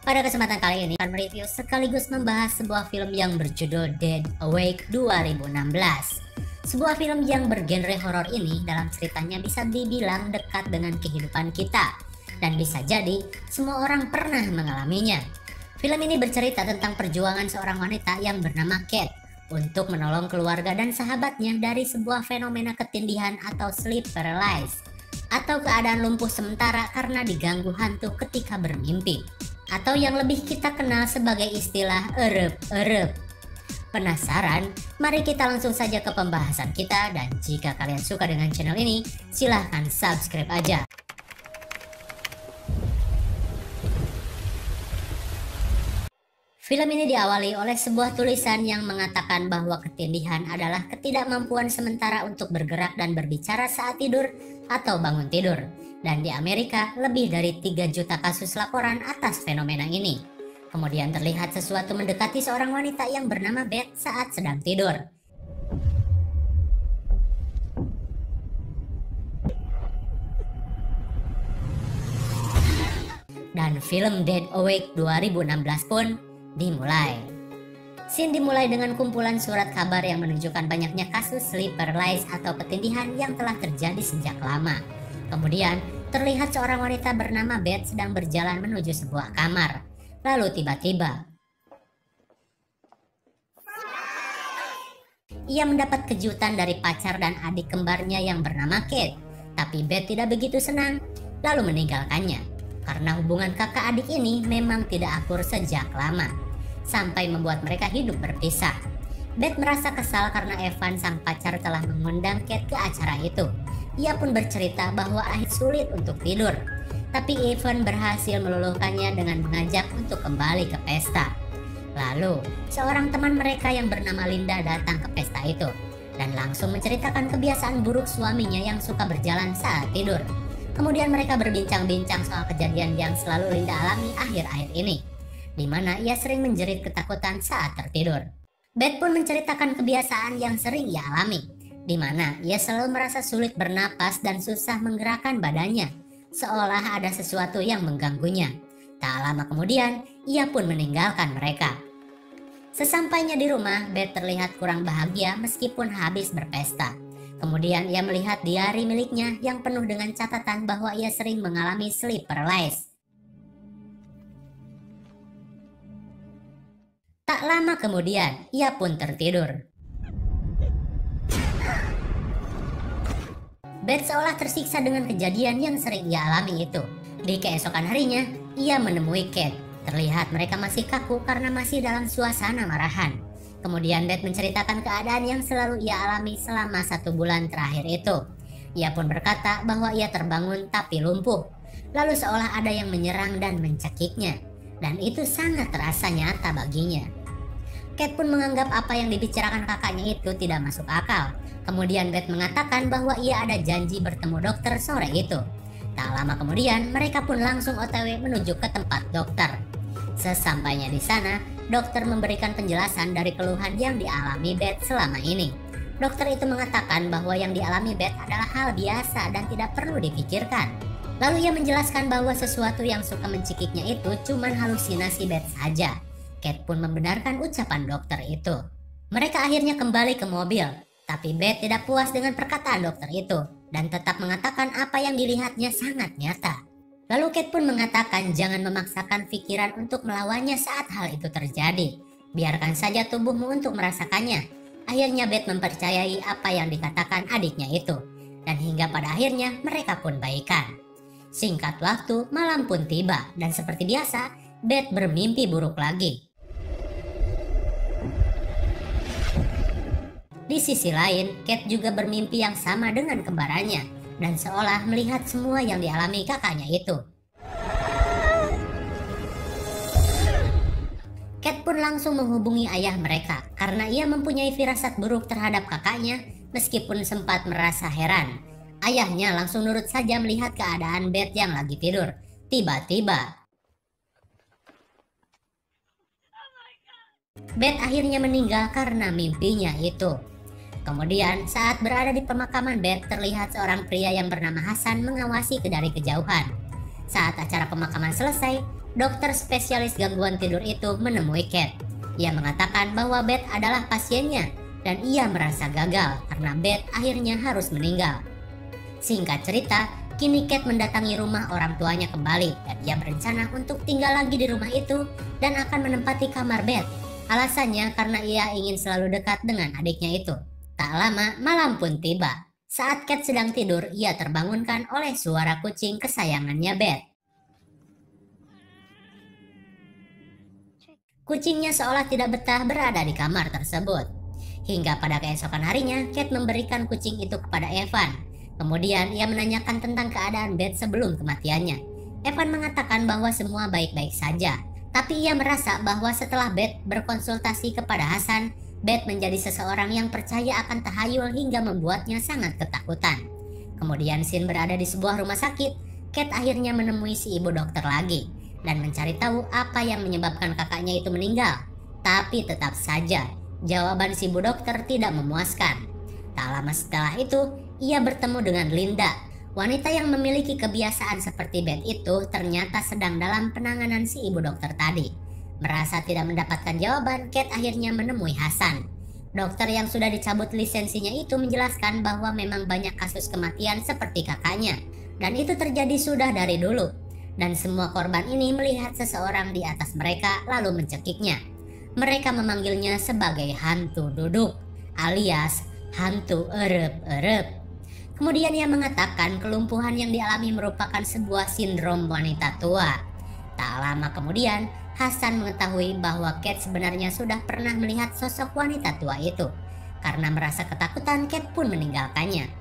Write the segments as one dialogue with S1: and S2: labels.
S1: Pada kesempatan kali ini akan mereview sekaligus membahas sebuah film yang berjudul Dead Awake 2016. Sebuah film yang bergenre horor ini dalam ceritanya bisa dibilang dekat dengan kehidupan kita dan bisa jadi semua orang pernah mengalaminya. Film ini bercerita tentang perjuangan seorang wanita yang bernama Kate untuk menolong keluarga dan sahabatnya dari sebuah fenomena ketindihan atau sleep paralysis atau keadaan lumpuh sementara karena diganggu hantu ketika bermimpi, atau yang lebih kita kenal sebagai istilah erep-erep. Penasaran? Mari kita langsung saja ke pembahasan kita, dan jika kalian suka dengan channel ini, silahkan subscribe aja. Film ini diawali oleh sebuah tulisan yang mengatakan bahwa ketindihan adalah ketidakmampuan sementara untuk bergerak dan berbicara saat tidur atau bangun tidur. Dan di Amerika, lebih dari 3 juta kasus laporan atas fenomena ini. Kemudian terlihat sesuatu mendekati seorang wanita yang bernama Beth saat sedang tidur. Dan film Dead Awake 2016 pun dimulai. Scene dimulai dengan kumpulan surat kabar yang menunjukkan banyaknya kasus sleep paralysis atau ketindihan yang telah terjadi sejak lama. Kemudian terlihat seorang wanita bernama Beth sedang berjalan menuju sebuah kamar. Lalu tiba-tiba ia mendapat kejutan dari pacar dan adik kembarnya yang bernama Kate. Tapi Beth tidak begitu senang, lalu meninggalkannya. Karena hubungan kakak adik ini memang tidak akur sejak lama, sampai membuat mereka hidup berpisah. Beth merasa kesal karena Evan sang pacar telah mengundang Kate ke acara itu. Ia pun bercerita bahwa akhirnya sulit untuk tidur, tapi Evan berhasil meluluhkannya dengan mengajak untuk kembali ke pesta. Lalu, seorang teman mereka yang bernama Linda datang ke pesta itu dan langsung menceritakan kebiasaan buruk suaminya yang suka berjalan saat tidur. Kemudian mereka berbincang-bincang soal kejadian yang selalu Linda alami akhir-akhir ini, di mana ia sering menjerit ketakutan saat tertidur. Beth pun menceritakan kebiasaan yang sering ia alami, di mana ia selalu merasa sulit bernapas dan susah menggerakkan badannya, seolah ada sesuatu yang mengganggunya. Tak lama kemudian, ia pun meninggalkan mereka. Sesampainya di rumah, Beth terlihat kurang bahagia meskipun habis berpesta. Kemudian ia melihat diari miliknya yang penuh dengan catatan bahwa ia sering mengalami sleep paralysis. Tak lama kemudian, ia pun tertidur. Beth seolah tersiksa dengan kejadian yang sering ia alami itu. Di keesokan harinya, ia menemui Kate. Terlihat mereka masih kaku karena masih dalam suasana marahan. Kemudian Beth menceritakan keadaan yang selalu ia alami selama 1 bulan terakhir itu. Ia pun berkata bahwa ia terbangun tapi lumpuh. Lalu seolah ada yang menyerang dan mencekiknya. Dan itu sangat terasa nyata baginya. Kate pun menganggap apa yang dibicarakan kakaknya itu tidak masuk akal. Kemudian Beth mengatakan bahwa ia ada janji bertemu dokter sore itu. Tak lama kemudian mereka pun langsung OTW menuju ke tempat dokter. Sesampainya di sana, dokter memberikan penjelasan dari keluhan yang dialami Beth selama ini. Dokter itu mengatakan bahwa yang dialami Beth adalah hal biasa dan tidak perlu dipikirkan. Lalu ia menjelaskan bahwa sesuatu yang suka mencekiknya itu cuma halusinasi Beth saja. Kate pun membenarkan ucapan dokter itu. Mereka akhirnya kembali ke mobil, tapi Beth tidak puas dengan perkataan dokter itu dan tetap mengatakan apa yang dilihatnya sangat nyata. Lalu Kate pun mengatakan jangan memaksakan pikiran untuk melawannya saat hal itu terjadi. Biarkan saja tubuhmu untuk merasakannya. Akhirnya Beth mempercayai apa yang dikatakan adiknya itu. Dan hingga pada akhirnya mereka pun baikan. Singkat waktu, malam pun tiba. Dan seperti biasa, Beth bermimpi buruk lagi. Di sisi lain, Kate juga bermimpi yang sama dengan kembarannya. Dan seolah melihat semua yang dialami kakaknya itu. Kate pun langsung menghubungi ayah mereka karena ia mempunyai firasat buruk terhadap kakaknya meskipun sempat merasa heran. Ayahnya langsung nurut saja melihat keadaan Beth yang lagi tidur. Tiba-tiba Beth akhirnya meninggal karena mimpinya itu. Kemudian saat berada di pemakaman Beth, terlihat seorang pria yang bernama Hasan mengawasi dari kejauhan. Saat acara pemakaman selesai, Dokter spesialis gangguan tidur itu menemui Kate. Ia mengatakan bahwa Beth adalah pasiennya dan ia merasa gagal karena Beth akhirnya harus meninggal. Singkat cerita, kini Kate mendatangi rumah orang tuanya kembali dan ia berencana untuk tinggal lagi di rumah itu dan akan menempati kamar Beth. Alasannya karena ia ingin selalu dekat dengan adiknya itu. Tak lama, malam pun tiba. Saat Kate sedang tidur, ia terbangunkan oleh suara kucing kesayangannya Beth. Kucingnya seolah tidak betah berada di kamar tersebut. Hingga pada keesokan harinya, Kate memberikan kucing itu kepada Evan. Kemudian ia menanyakan tentang keadaan Beth sebelum kematiannya. Evan mengatakan bahwa semua baik-baik saja. Tapi ia merasa bahwa setelah Beth berkonsultasi kepada Hasan, Beth menjadi seseorang yang percaya akan tahayul hingga membuatnya sangat ketakutan. Kemudian Sin berada di sebuah rumah sakit. Kate akhirnya menemui si ibu dokter lagi dan mencari tahu apa yang menyebabkan kakaknya itu meninggal. Tapi tetap saja, jawaban si ibu dokter tidak memuaskan. Tak lama setelah itu, ia bertemu dengan Linda. Wanita yang memiliki kebiasaan seperti Beth itu ternyata sedang dalam penanganan si ibu dokter tadi. Merasa tidak mendapatkan jawaban, Kate akhirnya menemui Hasan. Dokter yang sudah dicabut lisensinya itu menjelaskan bahwa memang banyak kasus kematian seperti kakaknya. Dan itu terjadi sudah dari dulu. Dan semua korban ini melihat seseorang di atas mereka lalu mencekiknya. Mereka memanggilnya sebagai hantu duduk, alias hantu erep-erep. Kemudian ia mengatakan kelumpuhan yang dialami merupakan sebuah sindrom wanita tua. Tak lama kemudian, Hasan mengetahui bahwa Kate sebenarnya sudah pernah melihat sosok wanita tua itu. Karena merasa ketakutan, Kate pun meninggalkannya.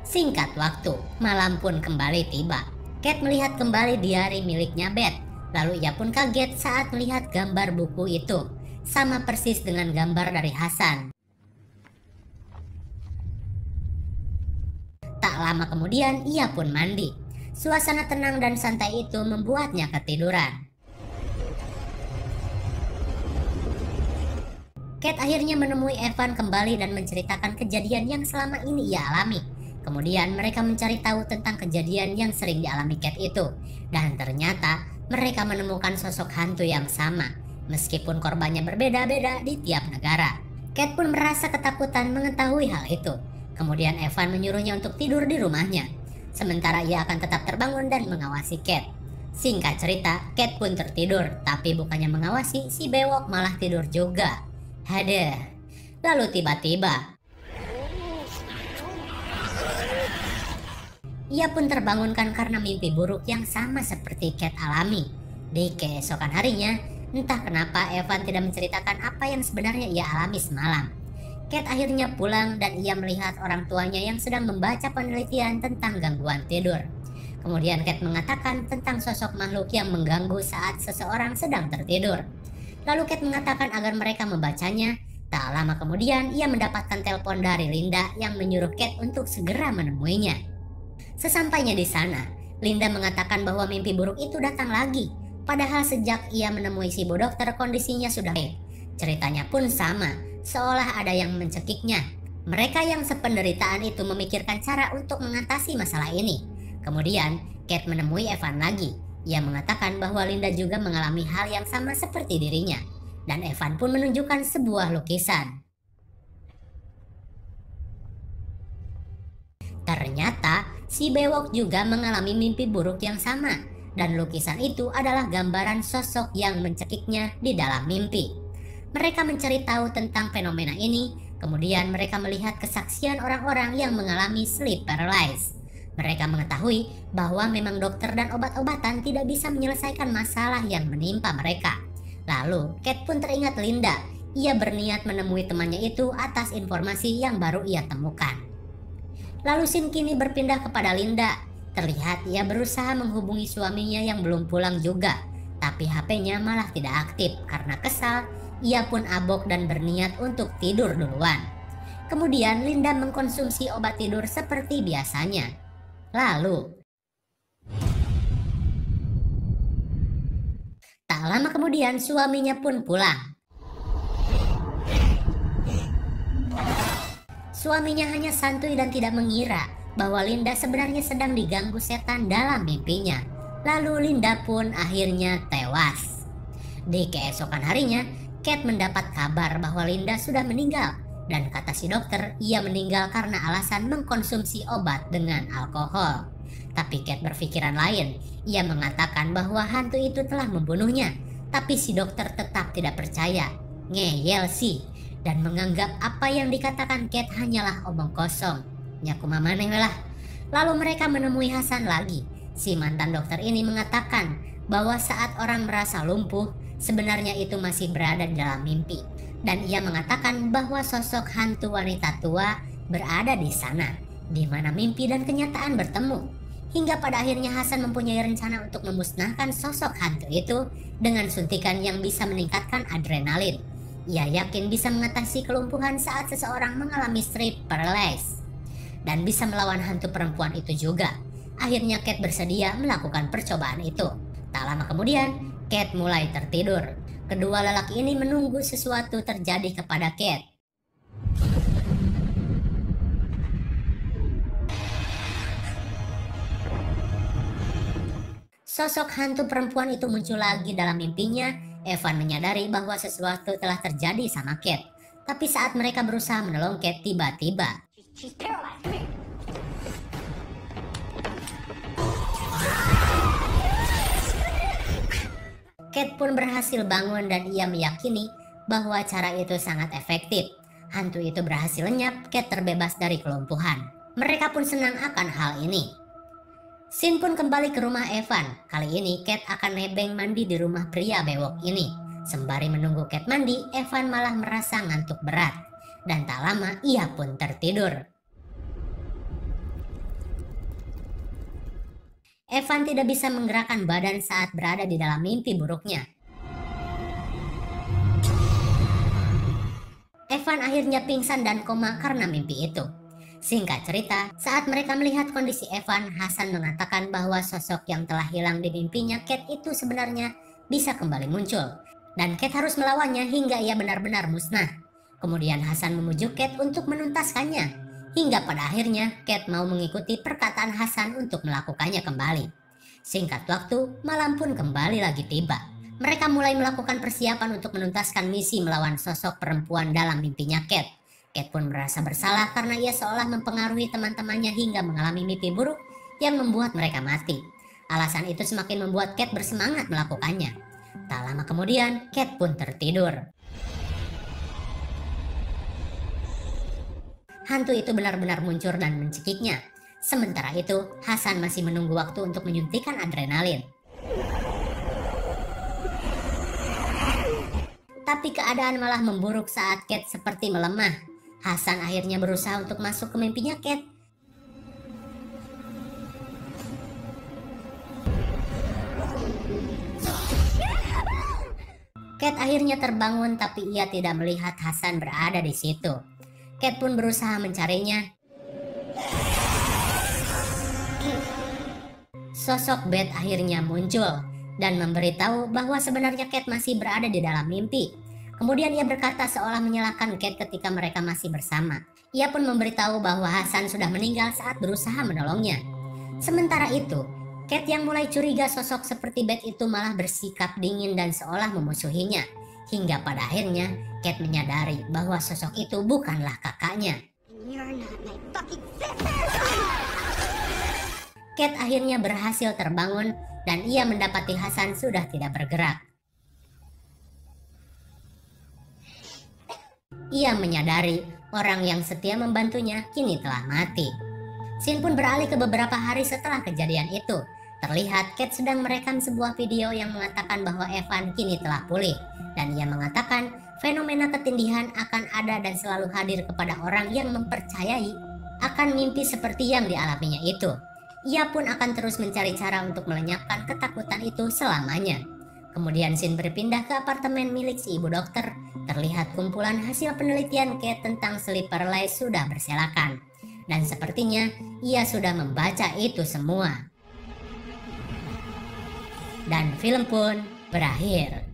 S1: Singkat waktu, malam pun kembali tiba. Kate melihat kembali diari miliknya Beth. Lalu ia pun kaget saat melihat gambar buku itu. Sama persis dengan gambar dari Hasan. Tak lama kemudian, ia pun mandi. Suasana tenang dan santai itu membuatnya ketiduran. Kate akhirnya menemui Evan kembali dan menceritakan kejadian yang selama ini ia alami. Kemudian mereka mencari tahu tentang kejadian yang sering dialami Kate itu. Dan ternyata mereka menemukan sosok hantu yang sama. Meskipun korbannya berbeda-beda di tiap negara. Kate pun merasa ketakutan mengetahui hal itu. Kemudian Evan menyuruhnya untuk tidur di rumahnya. Sementara ia akan tetap terbangun dan mengawasi Kate. Singkat cerita, Kate pun tertidur. Tapi bukannya mengawasi, si bewok malah tidur juga. Hadeh. Lalu tiba-tiba ia pun terbangunkan karena mimpi buruk yang sama seperti Kate alami. Di keesokan harinya, entah kenapa Evan tidak menceritakan apa yang sebenarnya ia alami semalam. Kate akhirnya pulang dan ia melihat orang tuanya yang sedang membaca penelitian tentang gangguan tidur. Kemudian Kate mengatakan tentang sosok makhluk yang mengganggu saat seseorang sedang tertidur. Lalu Kate mengatakan agar mereka membacanya. Tak lama kemudian ia mendapatkan telepon dari Linda yang menyuruh Kate untuk segera menemuinya. Sesampainya di sana, Linda mengatakan bahwa mimpi buruk itu datang lagi. Padahal sejak ia menemui si ibu dokter kondisinya sudah baik. Ceritanya pun sama, seolah ada yang mencekiknya. Mereka yang sependeritaan itu memikirkan cara untuk mengatasi masalah ini. Kemudian Kate menemui Evan lagi. Ia mengatakan bahwa Linda juga mengalami hal yang sama seperti dirinya. Dan Evan pun menunjukkan sebuah lukisan. Ternyata si bewok juga mengalami mimpi buruk yang sama. Dan lukisan itu adalah gambaran sosok yang mencekiknya di dalam mimpi. Mereka mencari tahu tentang fenomena ini. Kemudian mereka melihat kesaksian orang-orang yang mengalami sleep paralysis. Mereka mengetahui bahwa memang dokter dan obat-obatan tidak bisa menyelesaikan masalah yang menimpa mereka. Lalu, Kate pun teringat Linda. Ia berniat menemui temannya itu atas informasi yang baru ia temukan. Lalu Sin kini berpindah kepada Linda. Terlihat ia berusaha menghubungi suaminya yang belum pulang juga. Tapi HP-nya malah tidak aktif karena kesal. Ia pun abok dan berniat untuk tidur duluan. Kemudian Linda mengkonsumsi obat tidur seperti biasanya. Lalu, tak lama kemudian suaminya pun pulang. Suaminya hanya santuy dan tidak mengira bahwa Linda sebenarnya sedang diganggu setan dalam mimpinya. Lalu Linda pun akhirnya tewas. Di keesokan harinya, Kate mendapat kabar bahwa Linda sudah meninggal. Dan kata si dokter, ia meninggal karena alasan mengkonsumsi obat dengan alkohol. Tapi Kate berpikiran lain. Ia mengatakan bahwa hantu itu telah membunuhnya. Tapi si dokter tetap tidak percaya. Ngeyel sih. Dan menganggap apa yang dikatakan Kate hanyalah omong kosong. Nyaku maneh lah. Lalu mereka menemui Hasan lagi. Si mantan dokter ini mengatakan bahwa saat orang merasa lumpuh, sebenarnya itu masih berada di dalam mimpi. Dan ia mengatakan bahwa sosok hantu wanita tua berada di sana, di mana mimpi dan kenyataan bertemu. Hingga pada akhirnya Hasan mempunyai rencana untuk memusnahkan sosok hantu itu dengan suntikan yang bisa meningkatkan adrenalin. Ia yakin bisa mengatasi kelumpuhan saat seseorang mengalami sleep paralysis dan bisa melawan hantu perempuan itu juga. Akhirnya Kate bersedia melakukan percobaan itu. Tak lama kemudian, Kate mulai tertidur. Kedua lelaki ini menunggu sesuatu terjadi kepada Kate. Sosok hantu perempuan itu muncul lagi dalam mimpinya. Evan menyadari bahwa sesuatu telah terjadi sama Kate. Tapi saat mereka berusaha menolong Kate, tiba-tiba Kate pun berhasil bangun dan ia meyakini bahwa cara itu sangat efektif. Hantu itu berhasil lenyap, Kate terbebas dari kelumpuhan. Mereka pun senang akan hal ini. Sin pun kembali ke rumah Evan. Kali ini Kate akan nebeng mandi di rumah pria bewok ini. Sembari menunggu Kate mandi, Evan malah merasa ngantuk berat. Dan tak lama ia pun tertidur. Evan tidak bisa menggerakkan badan saat berada di dalam mimpi buruknya. Evan akhirnya pingsan dan koma karena mimpi itu. Singkat cerita, saat mereka melihat kondisi Evan, Hasan mengatakan bahwa sosok yang telah hilang di mimpinya Kate itu sebenarnya bisa kembali muncul. Dan Kate harus melawannya hingga ia benar-benar musnah. Kemudian Hasan memujuk Kate untuk menuntaskannya. Hingga pada akhirnya Kate mau mengikuti perkataan Hasan untuk melakukannya kembali. Singkat waktu, malam pun kembali lagi tiba. Mereka mulai melakukan persiapan untuk menuntaskan misi melawan sosok perempuan dalam mimpinya Kate. Kate pun merasa bersalah karena ia seolah mempengaruhi teman-temannya hingga mengalami mimpi buruk yang membuat mereka mati. Alasan itu semakin membuat Kate bersemangat melakukannya. Tak lama kemudian, Kate pun tertidur. Hantu itu benar-benar muncul dan mencekiknya. Sementara itu, Hasan masih menunggu waktu untuk menyuntikkan adrenalin. Tapi keadaan malah memburuk saat Kate seperti melemah. Hasan akhirnya berusaha untuk masuk ke mimpinya Kate. Kate akhirnya terbangun tapi ia tidak melihat Hasan berada di situ. Kate pun berusaha mencarinya. Sosok Beth akhirnya muncul dan memberitahu bahwa sebenarnya Kate masih berada di dalam mimpi. Kemudian ia berkata seolah menyalahkan Kate ketika mereka masih bersama. Ia pun memberitahu bahwa Hasan sudah meninggal saat berusaha menolongnya. Sementara itu, Kate yang mulai curiga sosok seperti Beth itu malah bersikap dingin dan seolah memusuhinya. Hingga pada akhirnya Kate menyadari bahwa sosok itu bukanlah kakaknya. Kate akhirnya berhasil terbangun dan ia mendapati Hasan sudah tidak bergerak. Ia menyadari orang yang setia membantunya kini telah mati. Sin pun beralih ke beberapa hari setelah kejadian itu. Terlihat Kate sedang merekam sebuah video yang mengatakan bahwa Evan kini telah pulih. Dan ia mengatakan fenomena ketindihan akan ada dan selalu hadir kepada orang yang mempercayai akan mimpi seperti yang dialaminya itu. Ia pun akan terus mencari cara untuk melenyapkan ketakutan itu selamanya. Kemudian Sin berpindah ke apartemen milik si ibu dokter. Terlihat kumpulan hasil penelitian Kate tentang sleep paralysis sudah berserakan. Dan sepertinya ia sudah membaca itu semua. Dan film pun berakhir.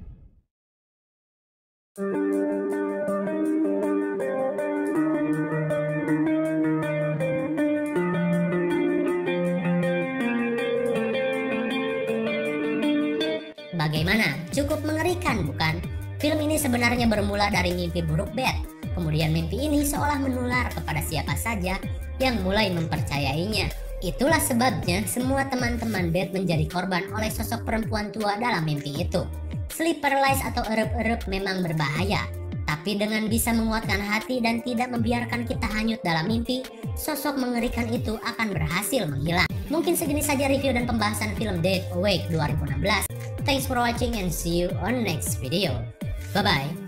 S1: Mengerikan bukan? Film ini sebenarnya bermula dari mimpi buruk Beth. Kemudian mimpi ini seolah menular kepada siapa saja yang mulai mempercayainya. Itulah sebabnya semua teman-teman Beth menjadi korban oleh sosok perempuan tua dalam mimpi itu. Sleep paralysis atau erup-erup memang berbahaya, tapi dengan bisa menguatkan hati dan tidak membiarkan kita hanyut dalam mimpi, sosok mengerikan itu akan berhasil menghilang. Mungkin segini saja review dan pembahasan film Dead Awake 2016. Thanks for watching and see you on next video. Bye-bye.